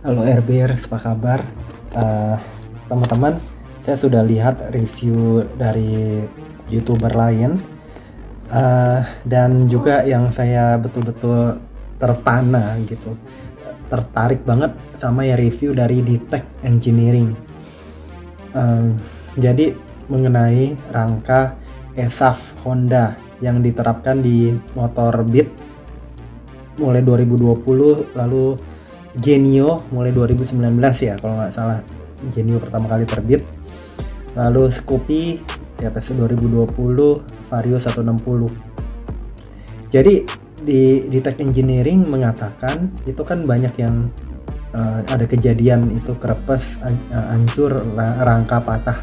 Halo RBers, apa kabar? Eh, Teman-teman, saya sudah lihat review dari YouTuber lain, dan juga yang saya betul-betul terpana gitu, tertarik banget sama ya review dari Detect Engineering. Eh, jadi mengenai rangka ESAF Honda yang diterapkan di motor Beat mulai 2020, lalu Genio mulai 2019 ya kalau nggak salah. Genio pertama kali terbit, lalu Scoopy di atas 2020, Vario 160. Jadi di Tech Engineering mengatakan itu kan banyak yang ada kejadian itu kerepes, hancur, rangka patah.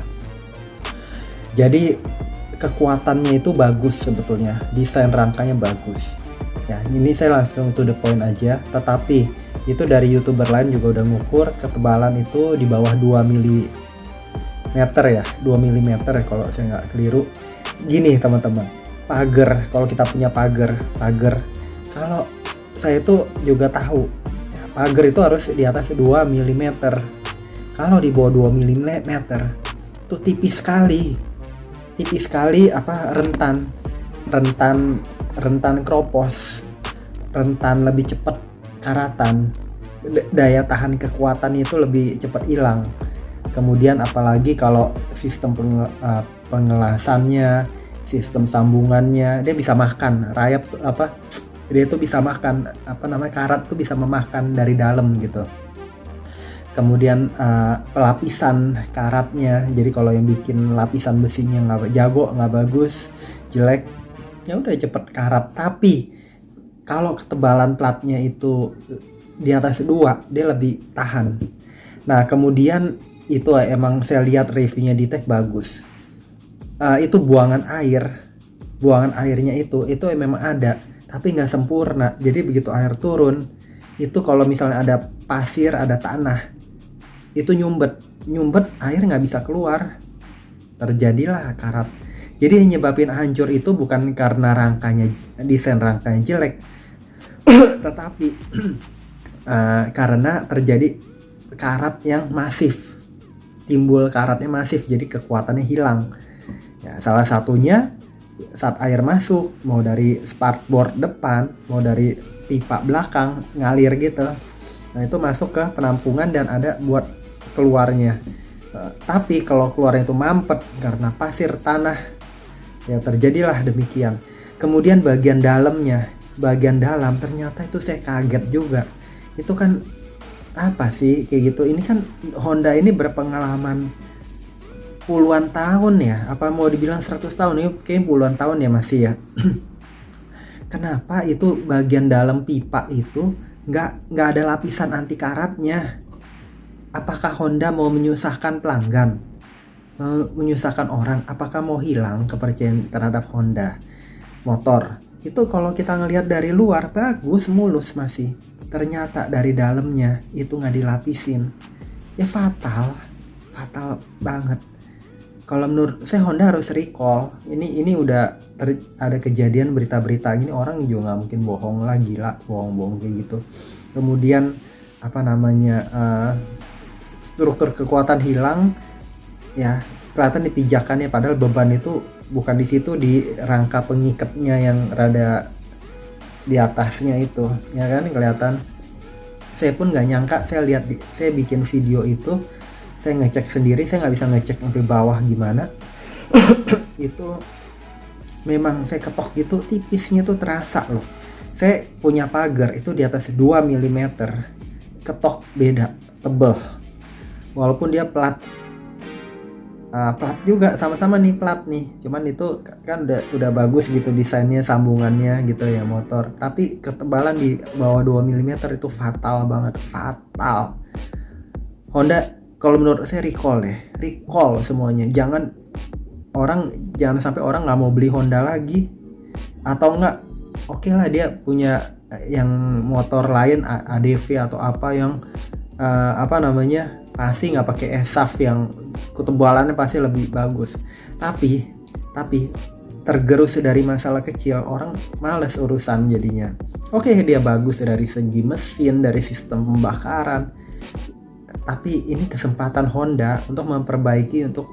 Jadi kekuatannya itu bagus sebetulnya, desain rangkanya bagus. Ya, ini saya langsung to the point aja, tetapi itu dari YouTuber lain juga udah ngukur ketebalan itu di bawah 2 mm ya, 2 mm kalau saya nggak keliru. Gini teman-teman, pagar, kalau kita punya pagar, kalau saya itu juga tahu ya, pagar itu harus di atas 2 mm. Kalau di bawah 2 mm itu tipis sekali rentan kropos, rentan lebih cepat karatan, daya tahan kekuatan itu lebih cepat hilang. Kemudian apalagi kalau sistem pengelasannya, sistem sambungannya, dia bisa makan rayap dia tuh bisa makan karat tuh bisa memakan dari dalam gitu. Kemudian pelapisan karatnya, jadi kalau yang bikin lapisan besinya nggak jago, nggak bagus, jelek, ya udah cepet karat. Tapi kalau ketebalan platnya itu di atas 2, dia lebih tahan. Nah kemudian itu emang saya lihat reviewnya di Tech bagus. Itu buangan airnya itu memang ada, tapi nggak sempurna. Jadi begitu air turun, itu kalau misalnya ada pasir, ada tanah, itu nyumbet air nggak bisa keluar, terjadilah karat. Jadi yang nyebabin hancur itu bukan karena desain rangkanya jelek, tetapi karena terjadi karat yang masif, timbul karatnya masif, jadi kekuatannya hilang. Ya, salah satunya saat air masuk, mau dari sparkboard depan, mau dari pipa belakang ngalir gitu. Nah itu masuk ke penampungan dan ada buat keluarnya. Tapi kalau keluarnya itu mampet karena pasir, tanah, ya terjadilah demikian. Kemudian bagian dalam ternyata itu saya kaget juga. Itu kan apa sih kayak gitu. Ini kan Honda ini berpengalaman puluhan tahun ya, apa mau dibilang 100 tahun, ini kayak puluhan tahun ya masih ya. Kenapa itu bagian dalam pipa itu nggak ada lapisan anti karatnya? Apakah Honda mau menyusahkan pelanggan, menyusahkan orang? Apakah mau hilang kepercayaan terhadap Honda motor? Itu kalau kita ngelihat dari luar bagus, mulus masih, ternyata dari dalamnya itu nggak dilapisin, ya fatal banget. Kalau menurut saya Honda harus recall. Ini udah ada kejadian berita-berita gini, orang juga nggak mungkin bohong lah, gila bohong kayak gitu. Kemudian struktur kekuatan hilang ya, kelihatan di pijakannya, padahal beban itu bukan di situ, di rangka pengikatnya yang rada di atasnya itu ya kan kelihatan. Saya pun nggak nyangka, saya bikin video itu, saya ngecek sendiri, saya nggak bisa ngecek sampai bawah gimana. Itu memang saya ketok gitu, tipisnya tuh terasa loh. Saya punya pagar itu di atas 2 mm, ketok beda, tebel. Walaupun dia plat juga, sama-sama nih plat nih, cuman itu kan udah bagus gitu desainnya, sambungannya gitu ya motor, tapi ketebalan di bawah 2 mm itu fatal banget, fatal. Honda kalau menurut saya recall semuanya. Jangan sampai orang nggak mau beli Honda lagi, atau enggak oke lah dia punya yang motor lain, ADV atau apa yang pasti nggak pakai ESAF yang ketebalannya pasti lebih bagus. Tapi tergerus dari masalah kecil, orang males urusan jadinya. Oke, dia bagus dari segi mesin, dari sistem pembakaran, tapi ini kesempatan Honda untuk memperbaiki, untuk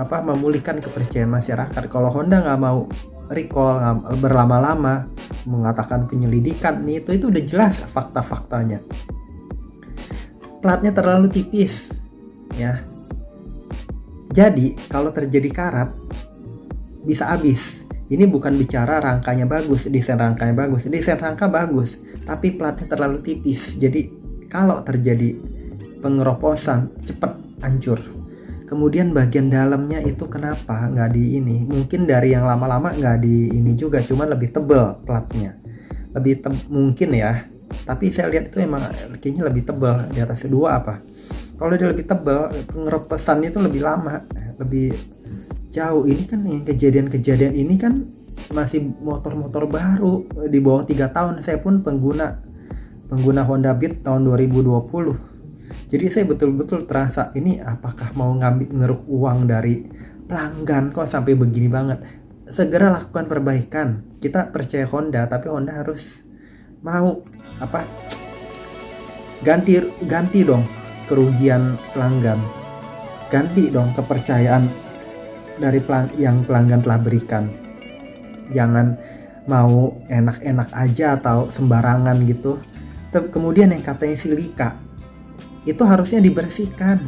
memulihkan kepercayaan masyarakat. Kalau Honda nggak mau recall, nggak berlama-lama mengatakan penyelidikan, nih itu udah jelas fakta-faktanya. Platnya terlalu tipis, ya. Jadi kalau terjadi karat bisa habis. Ini bukan bicara rangkanya bagus, desain rangkanya bagus, desain rangka bagus, tapi platnya terlalu tipis. Jadi kalau terjadi pengeroposan cepat hancur. Kemudian bagian dalamnya itu kenapa nggak di ini? Mungkin dari yang lama-lama nggak di ini juga, cuma lebih tebal platnya, mungkin ya. Tapi saya lihat itu emang kayaknya lebih tebal di atas dua apa. Kalau dia lebih tebal, pengeroposannya itu lebih lama, lebih jauh. Ini kan yang kejadian ini kan masih motor-motor baru di bawah 3 tahun. Saya pun pengguna Honda Beat tahun 2020. Jadi saya betul-betul terasa ini apakah mau ngeruk uang dari pelanggan kok sampai begini banget. Segera lakukan perbaikan. Kita percaya Honda, tapi Honda harus mau ganti dong kerugian pelanggan. Ganti dong kepercayaan dari yang pelanggan telah berikan. Jangan mau enak-enak aja atau sembarangan gitu. Tapi kemudian yang katanya silika itu harusnya dibersihkan.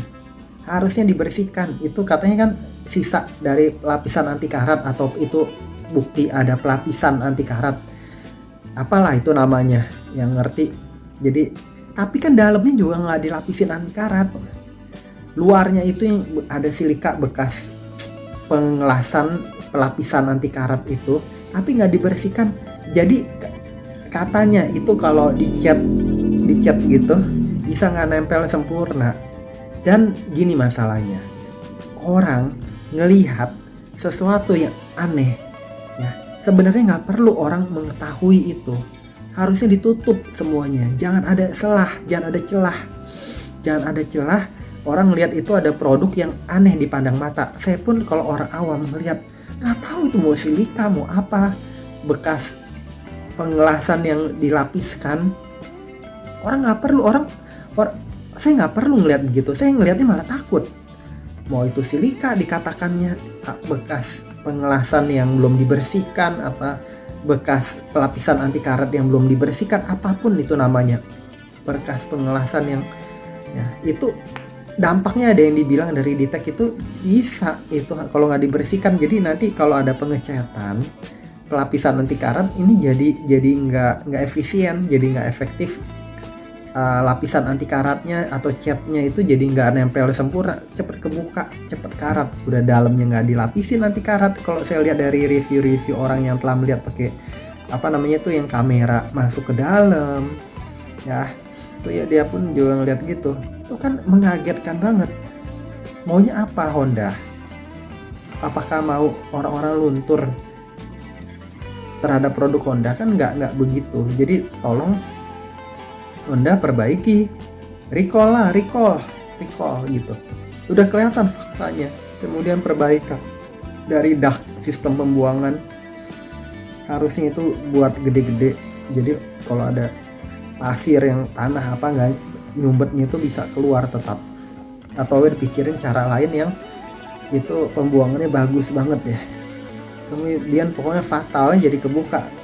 Itu katanya kan sisa dari lapisan anti karat, atau itu bukti ada pelapisan anti karat. Apalah itu namanya, yang ngerti. Jadi tapi kan dalamnya juga nggak dilapisin anti karat. Luarnya itu yang ada silika bekas pengelasan pelapisan anti karat itu, tapi nggak dibersihkan. Jadi katanya itu kalau dicat gitu bisa nggak nempel sempurna. Dan gini masalahnya, orang ngelihat sesuatu yang aneh, ya sebenarnya nggak perlu orang mengetahui itu. Harusnya ditutup semuanya, jangan ada celah. Orang lihat itu ada produk yang aneh dipandang mata. Saya pun kalau orang awam melihat, nggak tahu itu mau silika, mau apa, bekas pengelasan yang dilapiskan. Saya nggak perlu ngelihat begitu. Saya ngelihatnya malah takut. Mau itu silika dikatakannya, bekas pengelasan yang belum dibersihkan, bekas pelapisan anti karat yang belum dibersihkan, apapun itu namanya, bekas pengelasan yang itu dampaknya ada yang dibilang dari Ditek itu bisa itu kalau nggak dibersihkan. Jadi nanti kalau ada pengecatan pelapisan anti karat ini jadi nggak efisien, jadi nggak efektif. Lapisan anti karatnya atau catnya itu jadi nggak nempel sempurna, cepet kebuka, cepet karat. Udah dalamnya nggak dilapisin anti karat. Kalau saya lihat dari review orang yang telah melihat pakai yang kamera masuk ke dalam, ya itu ya dia pun juga ngeliat gitu. Itu kan mengagetkan banget. Maunya apa Honda? Apakah mau orang-orang luntur terhadap produk Honda? Kan nggak begitu. Jadi tolong Honda perbaiki, recall gitu. Udah kelihatan faktanya. Kemudian perbaikan dari dak sistem pembuangan, harusnya itu buat gede-gede. Jadi kalau ada pasir yang tanah nggak nyumbetnya itu bisa keluar tetap. Atau dipikirin cara lain yang itu pembuangannya bagus banget ya. Kemudian pokoknya fatalnya jadi kebuka.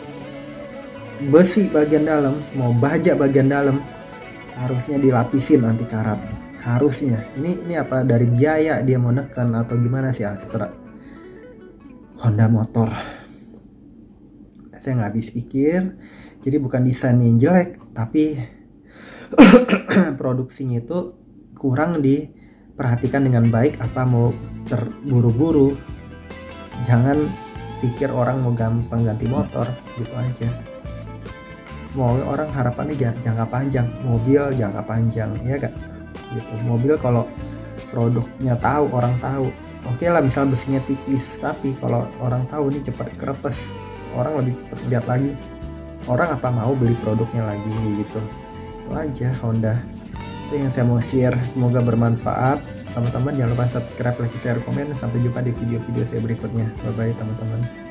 Besi bagian dalam, mau baja bagian dalam harusnya dilapisin anti karat. Harusnya. Ini apa dari biaya dia mau neken atau gimana sih Astra? Honda motor. Saya nggak habis pikir. Jadi bukan desain yang jelek, tapi produksinya itu kurang diperhatikan dengan baik. Apa mau terburu-buru? Jangan pikir orang mau gampang ganti motor gitu aja. Mau orang harapannya jangka panjang, mobil jangka panjang, ya kan? Gitu. Mobil kalau produknya tahu, orang tahu, oke lah misal besinya tipis, tapi kalau orang tahu ini cepat kerepes, orang lebih cepat lihat lagi. Orang apa mau beli produknya lagi gitu. Itu aja Honda. Itu yang saya mau share. Semoga bermanfaat. Teman-teman jangan lupa subscribe, like, share, komen. Sampai jumpa di video-video saya berikutnya. Bye bye teman-teman.